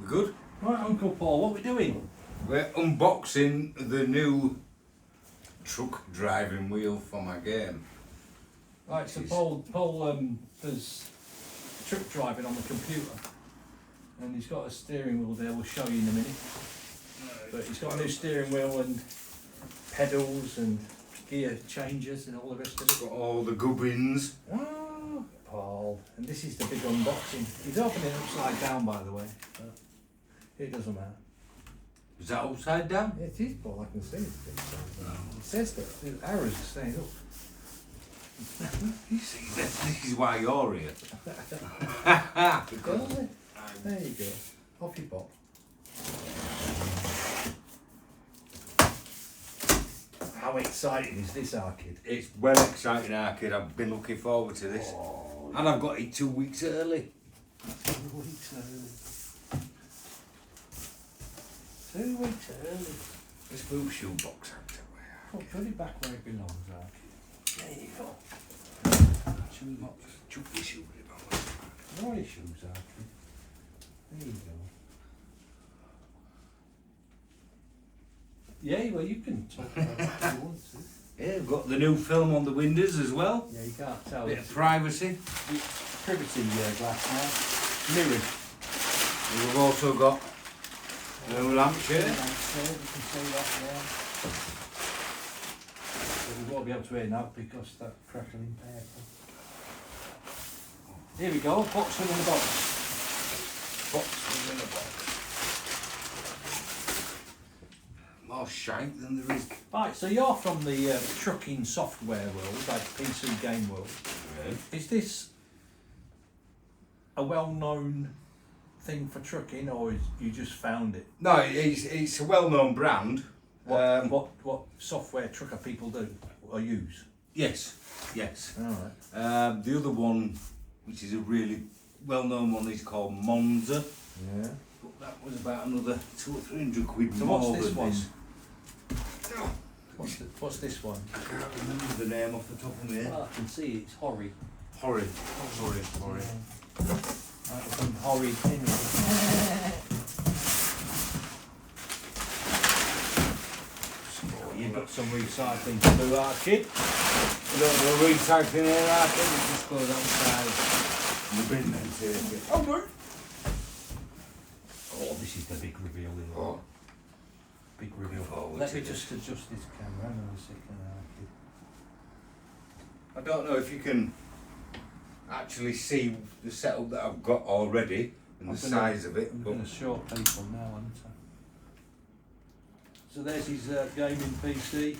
Good. Right, Uncle Paul, what are we doing? We're unboxing the new truck driving wheel for my game. Right, so Paul does truck driving on the computer, and he's got a steering wheel there. We'll show you in a minute. But he's got a new steering wheel and pedals and gear changes and all the rest of it. Got all the gubbins. Oh, Paul. And this is the big unboxing. He's opening it upside down, by the way. But it doesn't matter. Is that upside down? It is, Paul. I can see it. It says that. The arrows are staying up. You see, this is why you're here. Does it? There you go. Off you pop. How exciting is this, our kid? It's well exciting, our kid. I've been looking forward to this. Oh, And I've got it 2 weeks early. 2 weeks early. 2 weeks early. Let's move shoebox out of Oh, put it back where it belongs, our kid. There you go. Shoebox. Chuck your shoe in it. More issues, our kid. There you go. Yeah, well, you can talk about it if you want to. Yeah, we've got the new film on the windows as well. Yeah, you can't tell. Bit of privacy. It's privacy glass now. Mirrored. And we've also got a new lampshade. You can see that there. But we won't be able to hear now because that crackling paper. Here we go, box within a box. Box within a box. More shite than there is. Right, so you're from the trucking software world, like PC game world. Yeah. Is this a well-known thing for trucking, or is you just found it? No, it's a well-known brand. What software trucker people do or use? Yes, yes. All right. The other one, which is a really well-known one, is called Monza. Yeah. But that was about another 200 or 300 quid So more what's this than one? this. What's this one? I can't remember the name off the top of my head. Well, I can see it's HORI. HORI. HORI. Right, from HORI anyway. You've got some recycling to do, our kid. We don't do recycling here, I think. It just goes outside the bin and take it. Oh, no. Oh, this is the big reveal. Isn't it? Oh. Big reveal. Forward Let to me this. just adjust this camera. Hang on a second, our kid. I don't know if you can actually see the setup that I've got already and the size of it, I'm but going to show people now, aren't I? So there's his gaming PC.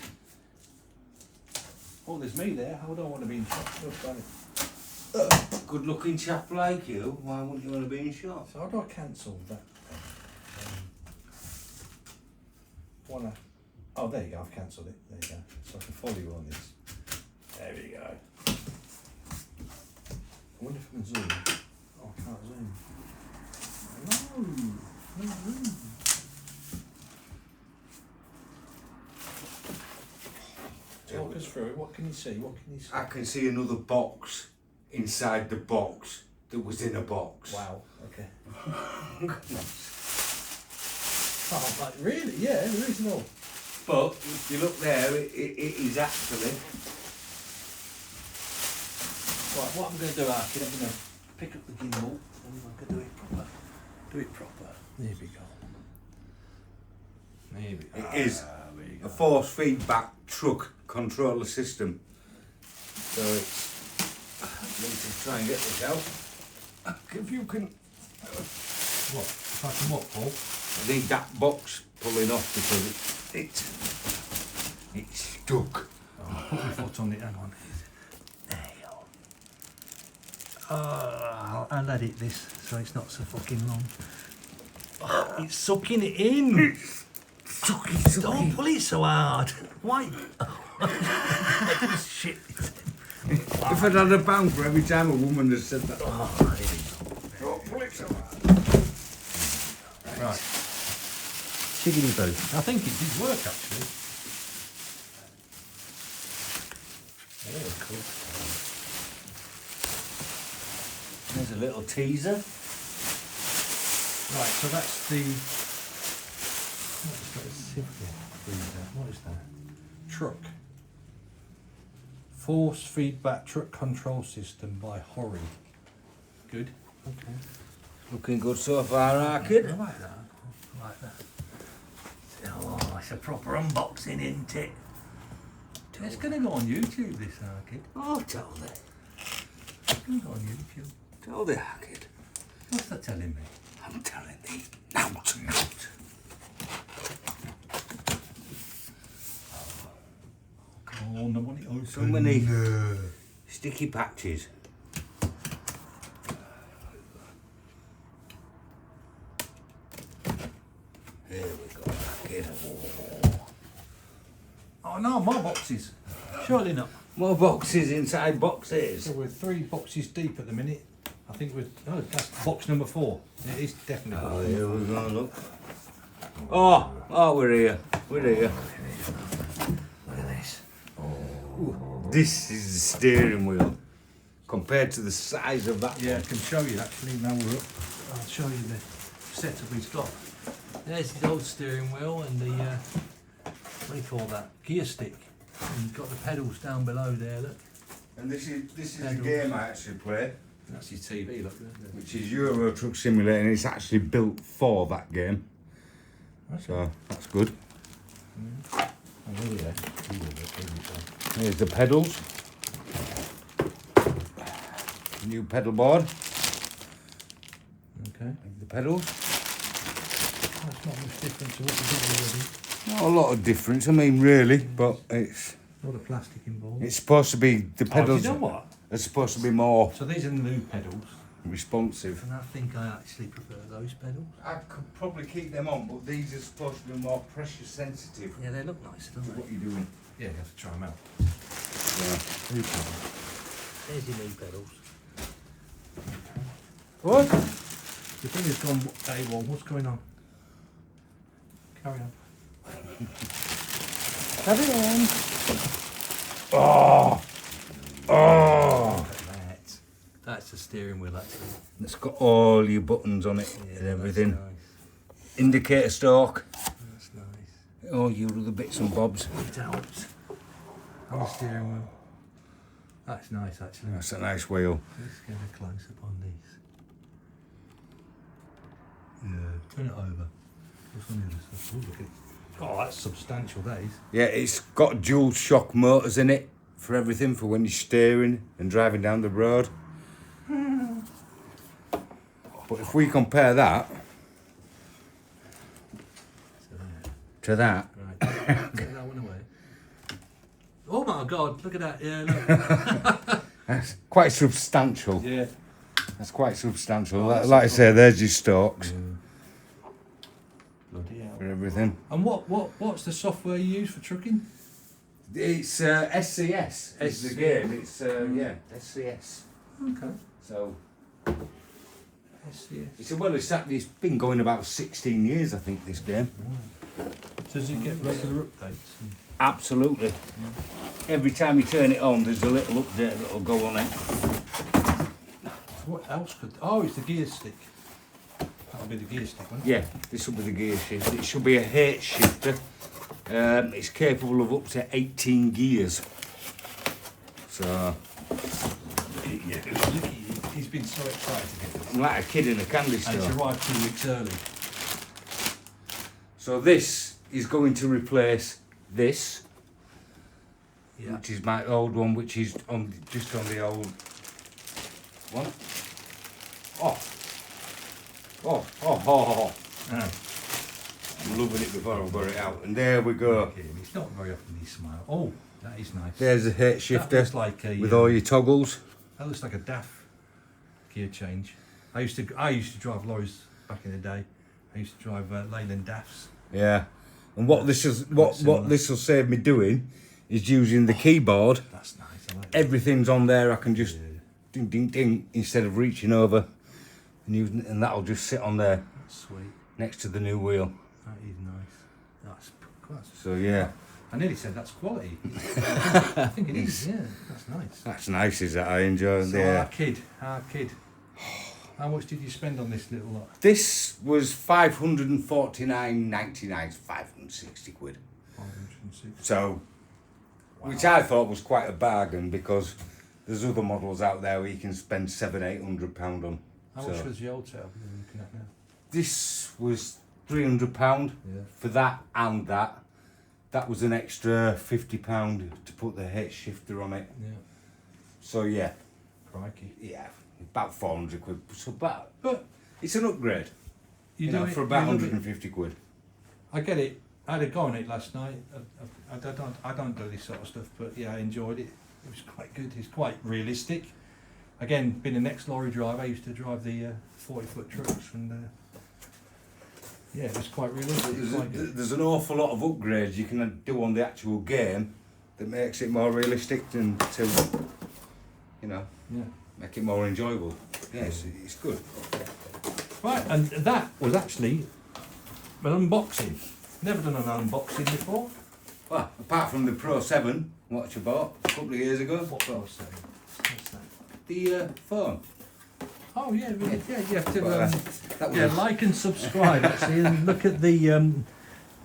Oh, there's me there. I don't want to be in shot. No funny. good looking chap like you, why wouldn't you want to be in shot? So how do I cancel that? Wanna? Oh, there you go. I've cancelled it. There you go. So I can follow you on this. There we go. I wonder if I can zoom. Oh, I can't zoom. No zoom. Talk us through it. What can you see? What can you see? I can see another box inside the box that was in a box. Wow. Okay. Oh, like really? Yeah, there is no. But if you look there, it is actually. Right, what I'm going to do, Archie, I'm going to pick up the gimbal and I'm going to do it proper. Do it proper. There we go. There we go. It is a force feedback truck controller system. So it's. I need to try and get this out. If you can. What? If I can what, Paul? I need that box pulling off because it's stuck. Oh, put my foot on it, hang on. There you go. I'll edit this so it's not so fucking long. Oh, it's sucking it in. Sucky. Don't pull it so hard. Why? Shit. If I'd had a pound for every time a woman has said that. Oh, there we go. Don't pull it so hard. Right. Chiggity boo. I think it did work actually. Oh, cool. There's a little teaser. Right, so that's the. What is that? Truck. Force feedback truck control system by HORI. Good. Okay. Looking good so far, Arkid. I like that. I like that. Oh, it's a proper unboxing, isn't it? It's going to go on YouTube, this Arkid. Oh, told it. It's going to go on YouTube. Told it, Arkid. What's that telling me? I'm telling thee. Now. Oh, no one else. So many sticky patches. Here we go, Arkid. Oh no, more boxes. Surely not. More boxes inside boxes. So we're 3 boxes deep at the minute. I think we're. Oh, that's box number 4. It is definitely. Oh, here we go, look. Oh, we're here. We're here. Look at this. This is the steering wheel compared to the size of that Yeah, I one. can show you actually. Now we're up. I'll show you the setup he's got. There's his old steering wheel and the what do you call that? Gear stick. And you've got the pedals down below there. Look. And this is the Pedals. game I actually play, That's your TV. Look. which is Euro Truck Simulator, and it's actually built for that game. So that's good. Oh, yeah. Here's the pedals. New pedal board. Okay. The pedals. That's not much different to what we did already. Not a lot of difference, I mean, really, but it's A lot of plastic involved. supposed to be the Oh, pedals. do you know what? Are supposed to be more So these are the new pedals, responsive. and I think I actually prefer those pedals. I could probably keep them on, but these are supposed to be more pressure sensitive Yeah, they look nice, to don't what you're doing. Yeah, you have to try them out. Yeah. New pedals. There's your new pedals. What? The thing has gone AWOL. What's going on? Carry on. Have it on. Oh! Oh! Look at that. That's the steering wheel, actually. It's got all your buttons on it and everything. That's nice. Indicator stalk. That's nice. All your other bits and bobs. It helps. And the steering wheel. That's nice, actually. That's a nice wheel. Let's get a close up on these. Yeah, turn it over. What's on the other side? Oh, look at it. Oh, that's substantial, that is. Yeah, it's got dual shock motors in it for everything, for when you're steering and driving down the road. But if we compare that So there. to that, Right. Take that one away. Oh my God, look at that. Yeah, look. that's quite substantial. Yeah. That's quite substantial. Oh, Like, that's like I say, there's your stalks Bloody hell. for everything. And what's the software you use for trucking? It's SCS. It's the game. It's yeah, SCS. Okay. So SCS. it's it's been going about 16 years, I think. This game. So does it get regular updates? Absolutely. Every time you turn it on, there's a little update that'll go on it. What else could? Oh, it's the gear stick. That'll be the gear stick, won't it? Yeah, this will be the gear shift. It should be a H shifter. It's capable of up to 18 gears. So Yeah. He's been so excited to get this. I'm like a kid in a candy And it's store. arrived 2 weeks early. So this is going to replace this, Yeah. which is my old one, which is on just on the old one. Oh, oh. Oh. I'm loving it before I've got it out. And there we go. Okay, it's not very often he smiles. Oh, that is nice. There's a H That shifter looks like a, with all your toggles. That looks like a DAF gear change. I used to drive lorries back in the day. I used to drive Leyland DAFs. Yeah. And what this is, Quite what similar. this will save me doing is using the keyboard. That's nice. I like that. Everything's on there. I can just Yeah, ding, ding, ding instead of reaching over and using it, and that'll just sit on there that's sweet. next to the new wheel. That is nice. That's So yeah, I nearly said that's quality. I think it is. Yeah, that's nice. that's nice. Is that I enjoy? So Yeah. our kid. How much did you spend on this little lot? This was 549.99, 560 quid. 560. So, Wow. which I thought was quite a bargain because there's other models out there where you can spend £700-800 on. How much was the old setup you're looking at now? This was £300 Yeah. for that and that. That was an extra £50 to put the H shifter on it. Yeah. So yeah, Crikey. yeah, about 400 quid. So but it's an upgrade. You know, do it- for about you love it. 150 quid. I get it. I had a go on it last night. I don't do this sort of stuff, but yeah, I enjoyed it. It was quite good. It's quite realistic. Again, being an ex-lorry driver, I used to drive the 40-foot trucks, and yeah, it was quite realistic. Quite good. There's an awful lot of upgrades you can do on the actual game that makes it more realistic and to, you know, Yeah. make it more enjoyable. Yeah, it's good. Right, and that was actually an unboxing. Never done an unboxing before. Well, apart from the Pro 7, what you bought a couple of years ago. What else? What's that? The phone. Oh yeah, you have to Well, that was like and subscribe actually, and look at the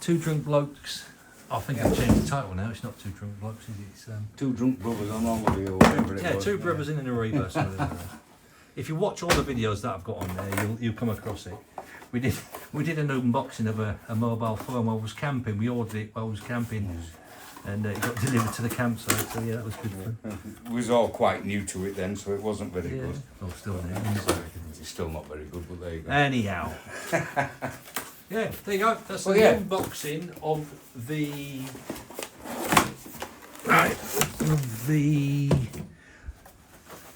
Two Drunk Blokes. I think I've changed the title now. It's not Two Drunk Blokes, is it? It's Two drunk brothers on holiday or whatever it was. Two Brothers in an Ariba. Something like that. If you watch all the videos that I've got on there, you'll come across it. We did an unboxing of a mobile phone while I was camping. We ordered it while I was camping, and it got delivered to the campsite. So yeah, that was good fun. We was all quite new to it then, so it wasn't very Yeah. good. Oh, still there. It's still not very good, but there you go. Anyhow. Yeah, there you go. That's Well, the yeah. unboxing of the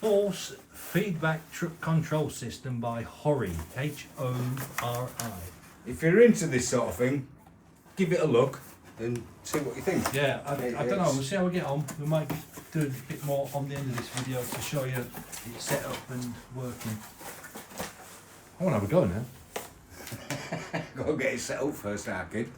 Force Feedback Truck Control System by HORI, HORI. If you're into this sort of thing, give it a look and see what you think. Yeah, I don't know. We'll see how we get on. We might do a bit more on the end of this video to show you it's set up and working. I want to have a go now. Go get it set up first, our kid.